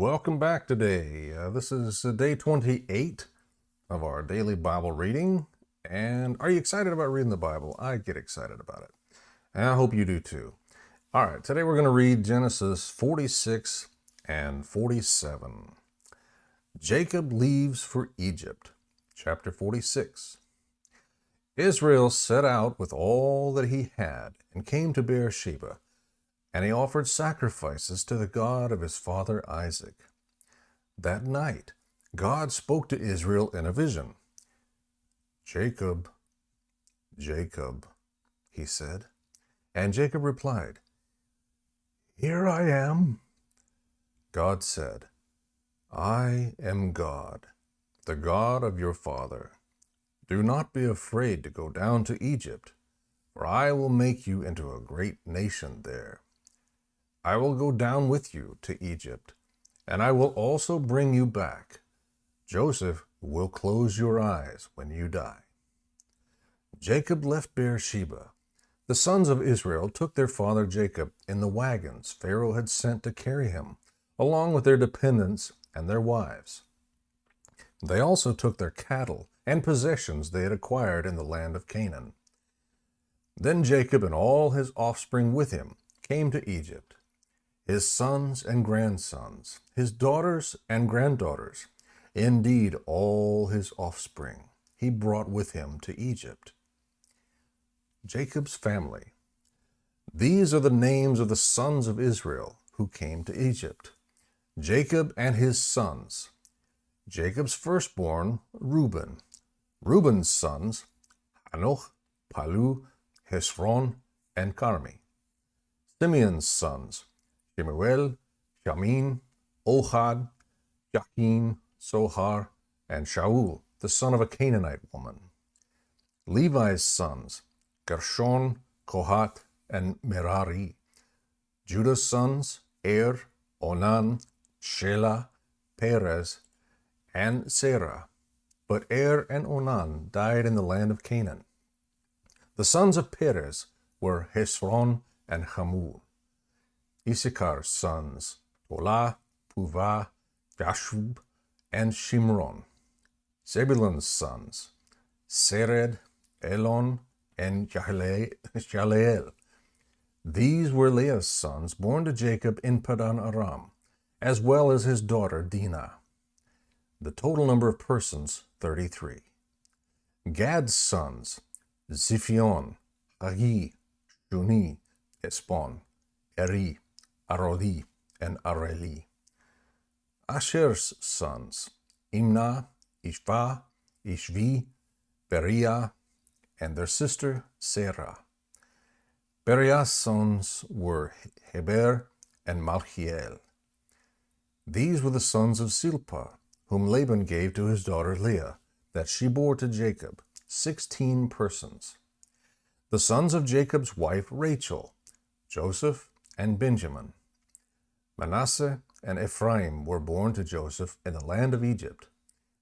welcome back today. This is day 28 of our daily Bible reading. And are you excited about reading the Bible? I get excited about it. And I hope you do too. All right, today we're going to read Genesis 46 and 47. Jacob leaves for Egypt, chapter 46. Israel set out with all that he had and came to Beersheba. And he offered sacrifices to the God of his father Isaac. That night, God spoke to Israel in a vision. "Jacob, Jacob," he said. And Jacob replied, "Here I am." God said, "I am God, the God of your father. Do not be afraid to go down to Egypt, for I will make you into a great nation there. I will go down with you to Egypt, and I will also bring you back. Joseph will close your eyes when you die." Jacob left Beersheba. The sons of Israel took their father Jacob in the wagons Pharaoh had sent to carry him, along with their dependents and their wives. They also took their cattle and possessions they had acquired in the land of Canaan. Then Jacob and all his offspring with him came to Egypt. His sons and grandsons, his daughters and granddaughters, indeed all his offspring, he brought with him to Egypt. Jacob's family. These are the names of the sons of Israel who came to Egypt. Jacob and his sons. Jacob's firstborn, Reuben. Reuben's sons, Hanoch, Palu, Hezron, and Carmi. Simeon's sons, Shemuel, Shamin, Ohad, Jachin, Sohar, and Shaul, the son of a Canaanite woman. Levi's sons, Gershon, Kohath, and Merari. Judah's sons, Onan, Shelah, Perez, and Serah. But and Onan died in the land of Canaan. The sons of Perez were Hezron and Hamul. Issachar's sons, Tola, Puvah, Jashub, and Shimron. Zebulun's sons, Sered, Elon, and Jaleel. These were Leah's sons, born to Jacob in Padan Aram, as well as his daughter Dinah. The total number of persons, 33. Gad's sons, Ziphion, Hagi, Shuni, Espon, Eri, Arodi, and Areli. Asher's sons, Imnah, Ishva, Ishvi, Beriah, and their sister Sarah. Beriah's sons were Heber and Malchiel. These were the sons of Zilpah, whom Laban gave to his daughter Leah, that she bore to Jacob, 16 persons. The sons of Jacob's wife Rachel, Joseph and Benjamin. Manasseh and Ephraim were born to Joseph in the land of Egypt.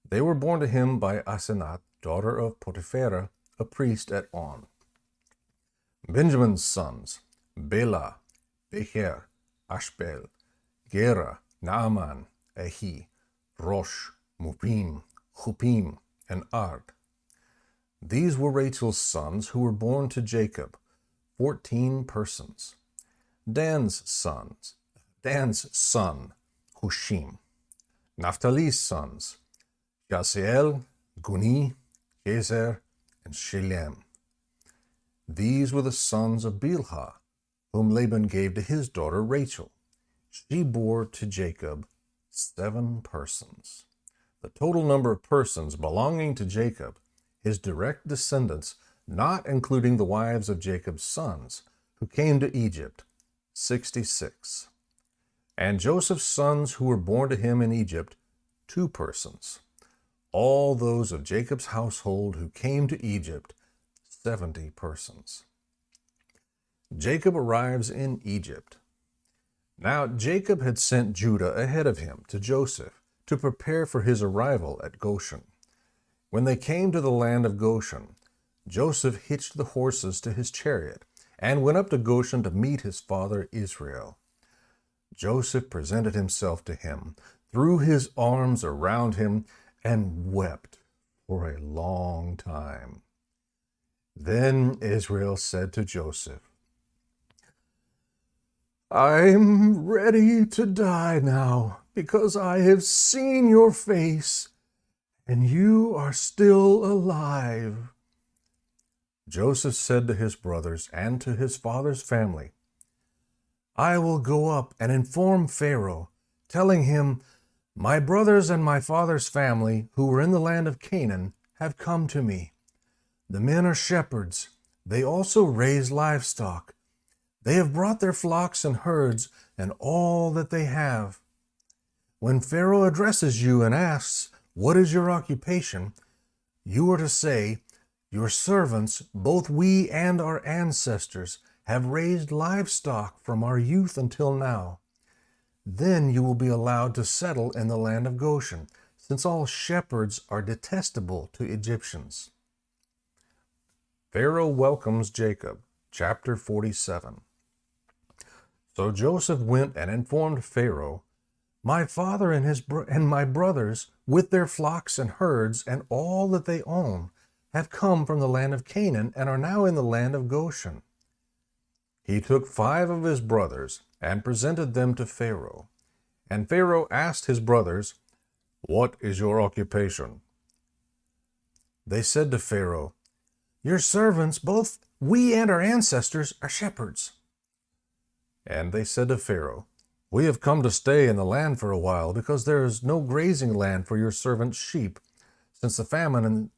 They were born to him by Asenath, daughter of Potipherah, a priest at On. Benjamin's sons, Bela, Becher, Ashbel, Gera, Naaman, Ahi, Rosh, Mupim, Chupim, and Ard. These were Rachel's sons who were born to Jacob, 14 persons. Dan's son, Hushim. Naphtali's sons, Jasiel, Guni, Jezer, and Shilem. These were the sons of Bilhah, whom Laban gave to his daughter Rachel. She bore to Jacob 7 persons. The total number of persons belonging to Jacob, his direct descendants, not including the wives of Jacob's sons, who came to Egypt, 66. And Joseph's sons who were born to him in Egypt, 2 persons. All those of Jacob's household who came to Egypt, 70 persons. Jacob arrives in Egypt. Now Jacob had sent Judah ahead of him to Joseph to prepare for his arrival at Goshen. When they came to the land of Goshen, Joseph hitched the horses to his chariot and went up to Goshen to meet his father Israel. Joseph presented himself to him, threw his arms around him, and wept for a long time. Then Israel said to Joseph, "I'm ready to die now, because I have seen your face, and you are still alive." Joseph said to his brothers and to his father's family, "I will go up and inform Pharaoh, telling him, 'My brothers and my father's family, who were in the land of Canaan, have come to me. The men are shepherds. They also raise livestock. They have brought their flocks and herds and all that they have. When Pharaoh addresses you and asks, 'What is your occupation?' you are to say, 'Your servants, both we and our ancestors, have raised livestock from our youth until now.' Then you will be allowed to settle in the land of Goshen, since all shepherds are detestable to Egyptians." Pharaoh welcomes Jacob, chapter 47. So Joseph went and informed Pharaoh, "My father and my brothers, with their flocks and herds and all that they own, have come from the land of Canaan and are now in the land of Goshen." He took 5 of his brothers and presented them to Pharaoh. And Pharaoh asked his brothers, "What is your occupation?" They said to Pharaoh, "Your servants, both we and our ancestors, are shepherds." And they said to Pharaoh, "We have come to stay in the land for a while, because there is no grazing land for your servants' sheep, since the famine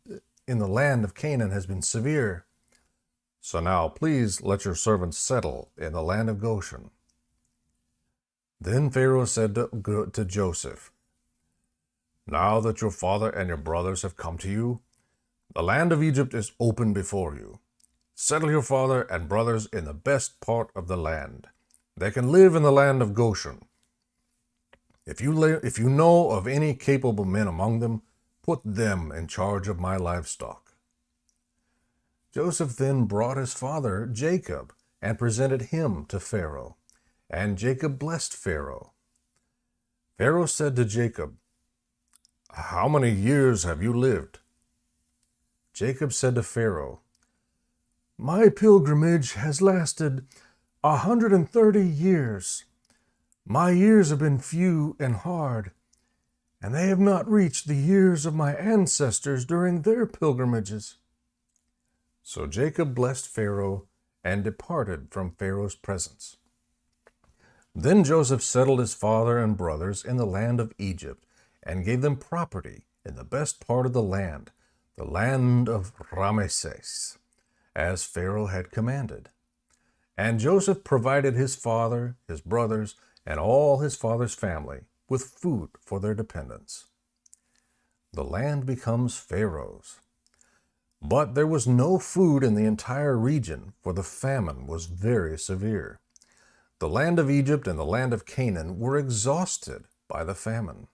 in the land of Canaan has been severe. So now please let your servants settle in the land of Goshen." Then Pharaoh said to Joseph, "Now that your father and your brothers have come to you, the land of Egypt is open before you. Settle your father and brothers in the best part of the land. They can live in the land of Goshen. If you know of any capable men among them, put them in charge of my livestock." Joseph then brought his father Jacob and presented him to Pharaoh, and Jacob blessed Pharaoh. Pharaoh said to Jacob, "How many years have you lived?" Jacob said to Pharaoh, "My pilgrimage has lasted 130 years. My years have been few and hard, and they have not reached the years of my ancestors during their pilgrimages." So Jacob blessed Pharaoh and departed from Pharaoh's presence. Then Joseph settled his father and brothers in the land of Egypt, and gave them property in the best part of the land of Ramesses, as Pharaoh had commanded. And Joseph provided his father, his brothers, and all his father's family with food for their dependents. The land becomes Pharaoh's. But there was no food in the entire region, for the famine was very severe. The land of Egypt and the land of Canaan were exhausted by the famine.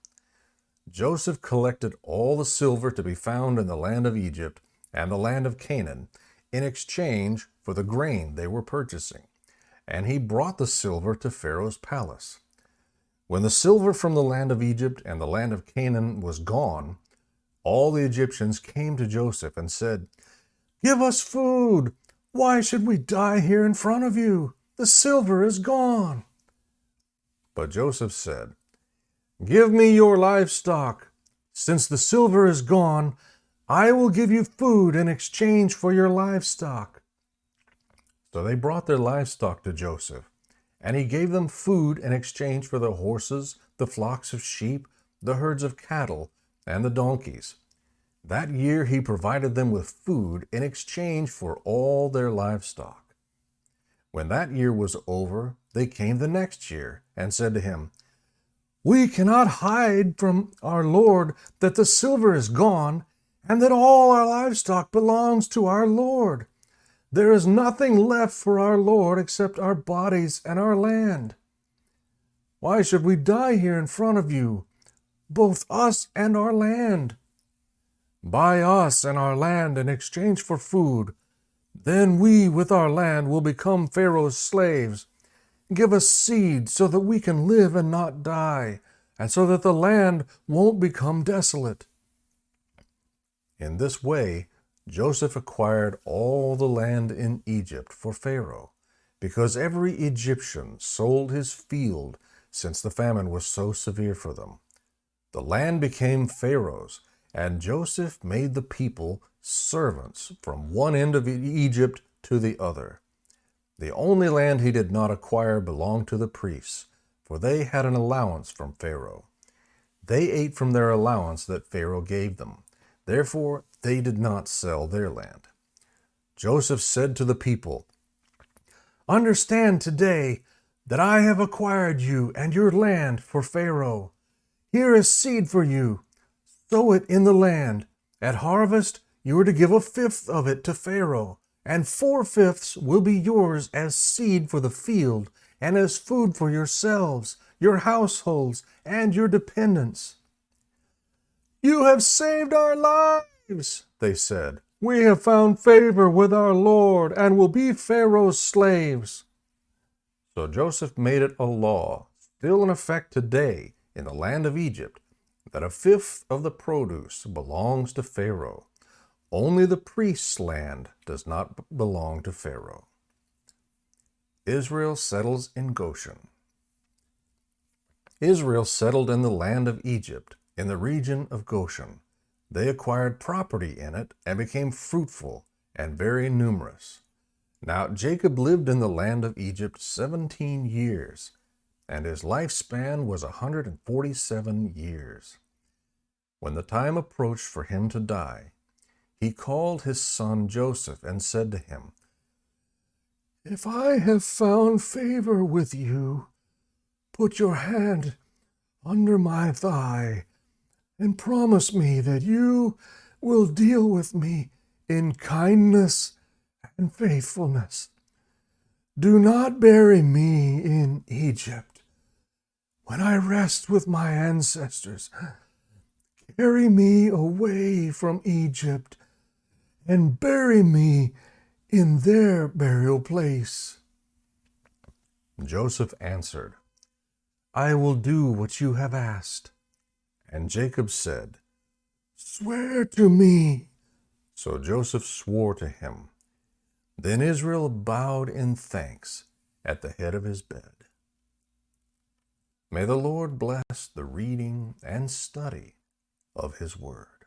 Joseph collected all the silver to be found in the land of Egypt and the land of Canaan in exchange for the grain they were purchasing, and he brought the silver to Pharaoh's palace. When the silver from the land of Egypt and the land of Canaan was gone, all the Egyptians came to Joseph and said, "Give us food. Why should we die here in front of you? The silver is gone." But Joseph said, "Give me your livestock. Since the silver is gone, I will give you food in exchange for your livestock." So they brought their livestock to Joseph, and he gave them food in exchange for the horses, the flocks of sheep, the herds of cattle, and the donkeys. That year he provided them with food in exchange for all their livestock. When that year was over, they came the next year and said to him, "We cannot hide from our Lord that the silver is gone and that all our livestock belongs to our Lord. There is nothing left for our Lord except our bodies and our land. Why should we die here in front of you, both us and our land? Buy us and our land in exchange for food. Then we with our land will become Pharaoh's slaves, give us seed so that we can live and not die, and so that the land won't become desolate." In this way, Joseph acquired all the land in Egypt for Pharaoh, because every Egyptian sold his field since the famine was so severe for them. The land became Pharaoh's, and Joseph made the people servants from one end of Egypt to the other. The only land he did not acquire belonged to the priests, for they had an allowance from Pharaoh. They ate from their allowance that Pharaoh gave them. Therefore, they did not sell their land. Joseph said to the people, "Understand today that I have acquired you and your land for Pharaoh. Here is seed for you. Sow it in the land. At harvest, you are to give 1/5 of it to Pharaoh, and 4/5 will be yours as seed for the field and as food for yourselves, your households, and your dependents." "You have saved our lives," they said. "We have found favor with our Lord and will be Pharaoh's slaves." So Joseph made it a law, still in effect today in the land of Egypt, that 1/5 of the produce belongs to Pharaoh. Only the priest's land does not belong to Pharaoh. Israel settles in Goshen. Israel settled in the land of Egypt, in the region of Goshen. They acquired property in it and became fruitful and very numerous. Now Jacob lived in the land of Egypt 17 years, and his lifespan was 147 years. When the time approached for him to die, he called his son Joseph and said to him, "If I have found favor with you, put your hand under my thigh and promise me that you will deal with me in kindness and faithfulness. Do not bury me in Egypt. When I rest with my ancestors, carry me away from Egypt and bury me in their burial place." Joseph answered, "I will do what you have asked." And Jacob said, "Swear to me." So Joseph swore to him. Then Israel bowed in thanks at the head of his bed. May the Lord bless the reading and study of his word.